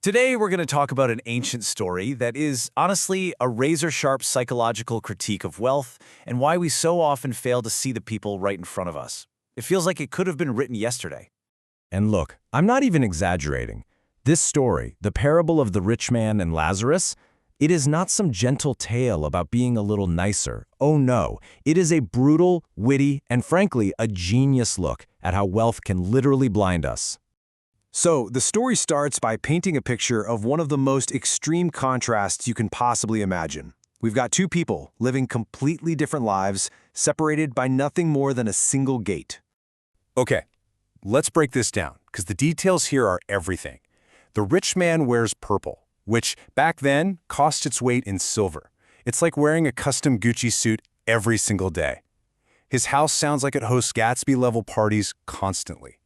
Today, we're going to talk about an ancient story that is, honestly, a razor-sharp psychological critique of wealth and why we so often fail to see the people right in front of us. It feels like it could have been written yesterday. And look, I'm not even exaggerating. This story, the parable of the rich man and Lazarus, it is not some gentle tale about being a little nicer. Oh no, it is a brutal, witty, and frankly, a genius look at how wealth can literally blind us. So, the story starts by painting a picture of one of the most extreme contrasts you can possibly imagine. We've got two people living completely different lives, separated by nothing more than a single gate. Okay, let's break this down, because the details here are everything. The rich man wears purple, which, back then, cost its weight in silver. It's like wearing a custom Gucci suit every single day. His house sounds like it hosts Gatsby-level parties constantly.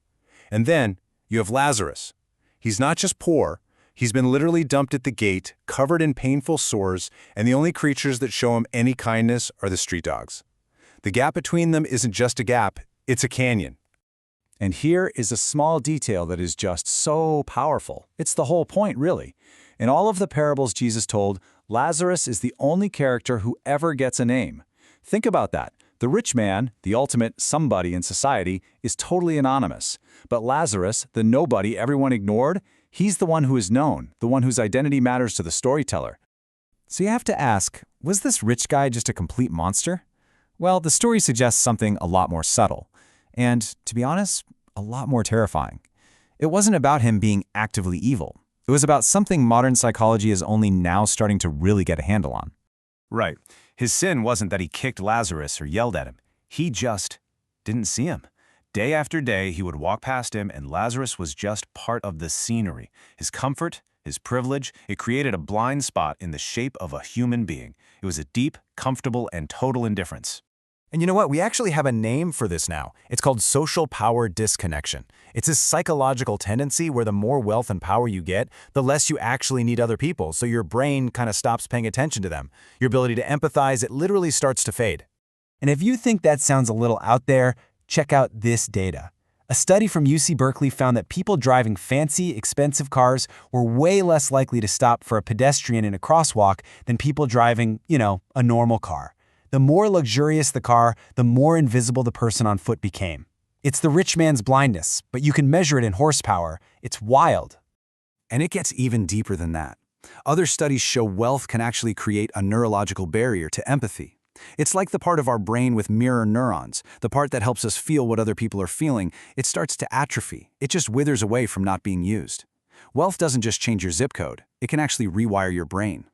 And then, you have Lazarus. He's not just poor, he's been literally dumped at the gate, covered in painful sores, and the only creatures that show him any kindness are the street dogs. The gap between them isn't just a gap, it's a canyon. And here is a small detail that is just so powerful. It's the whole point, really. In all of the parables Jesus told, Lazarus is the only character who ever gets a name. Think about that. The rich man, the ultimate somebody in society, is totally anonymous. But Lazarus, the nobody everyone ignored, he's the one who is known, the one whose identity matters to the storyteller. So you have to ask, was this rich guy just a complete monster? Well, the story suggests something a lot more subtle. And, to be honest, a lot more terrifying. It wasn't about him being actively evil. It was about something modern psychology is only now starting to really get a handle on. Right. His sin wasn't that he kicked Lazarus or yelled at him. He just didn't see him. Day after day, he would walk past him, and Lazarus was just part of the scenery. His comfort, his privilege, it created a blind spot in the shape of a human being. It was a deep, comfortable, and total indifference. And you know what? We actually have a name for this now. It's called social power disconnection. It's a psychological tendency where the more wealth and power you get, the less you actually need other people, so your brain kind of stops paying attention to them. Your ability to empathize, it literally starts to fade. And if you think that sounds a little out there, check out this data. A study from UC Berkeley found that people driving fancy, expensive cars were way less likely to stop for a pedestrian in a crosswalk than people driving, a normal car. The more luxurious the car, the more invisible the person on foot became. It's the rich man's blindness, but you can measure it in horsepower. It's wild. And it gets even deeper than that. Other studies show wealth can actually create a neurological barrier to empathy. It's like the part of our brain with mirror neurons, the part that helps us feel what other people are feeling. It starts to atrophy. It just withers away from not being used. Wealth doesn't just change your zip code. It can actually rewire your brain.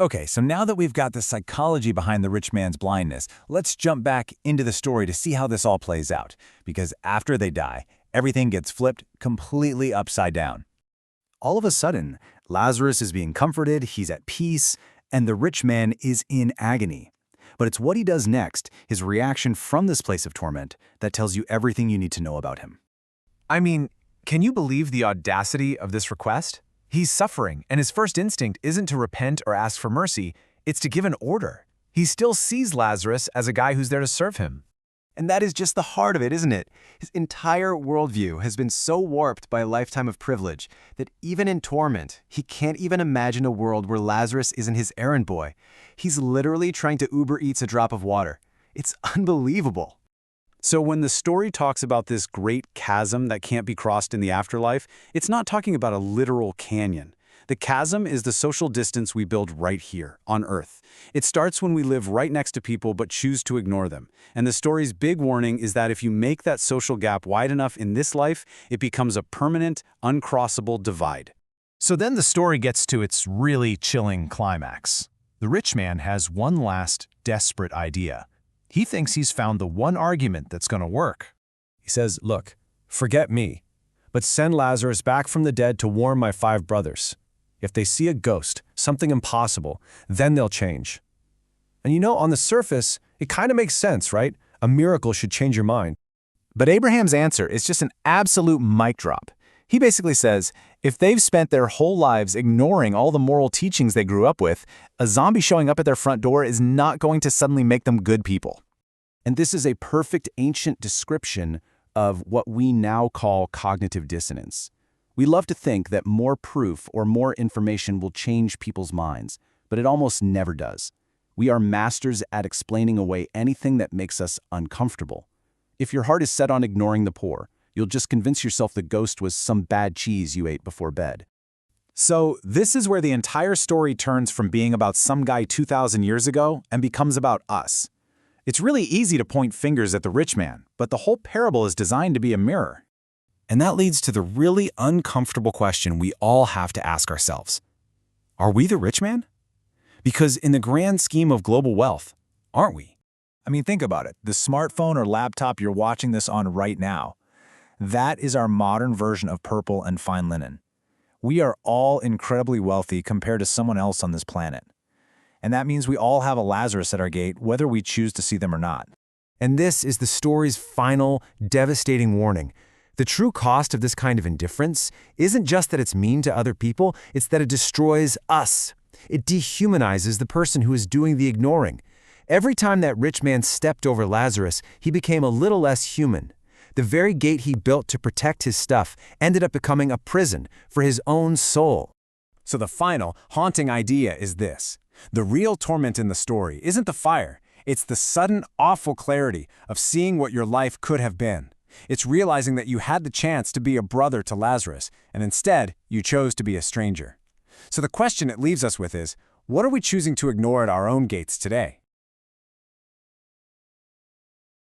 Okay, so now that we've got the psychology behind the rich man's blindness, let's jump back into the story to see how this all plays out. Because after they die, everything gets flipped completely upside down. All of a sudden, Lazarus is being comforted, he's at peace, and the rich man is in agony. But it's what he does next, his reaction from this place of torment, that tells you everything you need to know about him. I mean, can you believe the audacity of this request? He's suffering, and his first instinct isn't to repent or ask for mercy, it's to give an order. He still sees Lazarus as a guy who's there to serve him. And that is just the heart of it, isn't it? His entire worldview has been so warped by a lifetime of privilege that even in torment, he can't even imagine a world where Lazarus isn't his errand boy. He's literally trying to Uber Eats a drop of water. It's unbelievable. So when the story talks about this great chasm that can't be crossed in the afterlife, it's not talking about a literal canyon. The chasm is the social distance we build right here, on Earth. It starts when we live right next to people but choose to ignore them. And the story's big warning is that if you make that social gap wide enough in this life, it becomes a permanent, uncrossable divide. So then the story gets to its really chilling climax. The rich man has one last, desperate idea. He thinks he's found the one argument that's going to work. He says, look, forget me, but send Lazarus back from the dead to warn my 5 brothers. If they see a ghost, something impossible, then they'll change. And on the surface, it kind of makes sense, right? A miracle should change your mind. But Abraham's answer is just an absolute mic drop. He basically says, if they've spent their whole lives ignoring all the moral teachings they grew up with, a zombie showing up at their front door is not going to suddenly make them good people. And this is a perfect ancient description of what we now call cognitive dissonance. We love to think that more proof or more information will change people's minds, but it almost never does. We are masters at explaining away anything that makes us uncomfortable. If your heart is set on ignoring the poor, you'll just convince yourself the ghost was some bad cheese you ate before bed. So this is where the entire story turns from being about some guy 2,000 years ago and becomes about us. It's really easy to point fingers at the rich man, but the whole parable is designed to be a mirror. And that leads to the really uncomfortable question we all have to ask ourselves. Are we the rich man? Because in the grand scheme of global wealth, aren't we? I mean, think about it. The smartphone or laptop you're watching this on right now, that is our modern version of purple and fine linen. We are all incredibly wealthy compared to someone else on this planet. And that means we all have a Lazarus at our gate, whether we choose to see them or not. And this is the story's final, devastating warning. The true cost of this kind of indifference isn't just that it's mean to other people, it's that it destroys us. It dehumanizes the person who is doing the ignoring. Every time that rich man stepped over Lazarus, he became a little less human. The very gate he built to protect his stuff ended up becoming a prison for his own soul. So the final, haunting idea is this. The real torment in the story isn't the fire. It's the sudden, awful clarity of seeing what your life could have been. It's realizing that you had the chance to be a brother to Lazarus, and instead, you chose to be a stranger. So the question it leaves us with is, what are we choosing to ignore at our own gates today?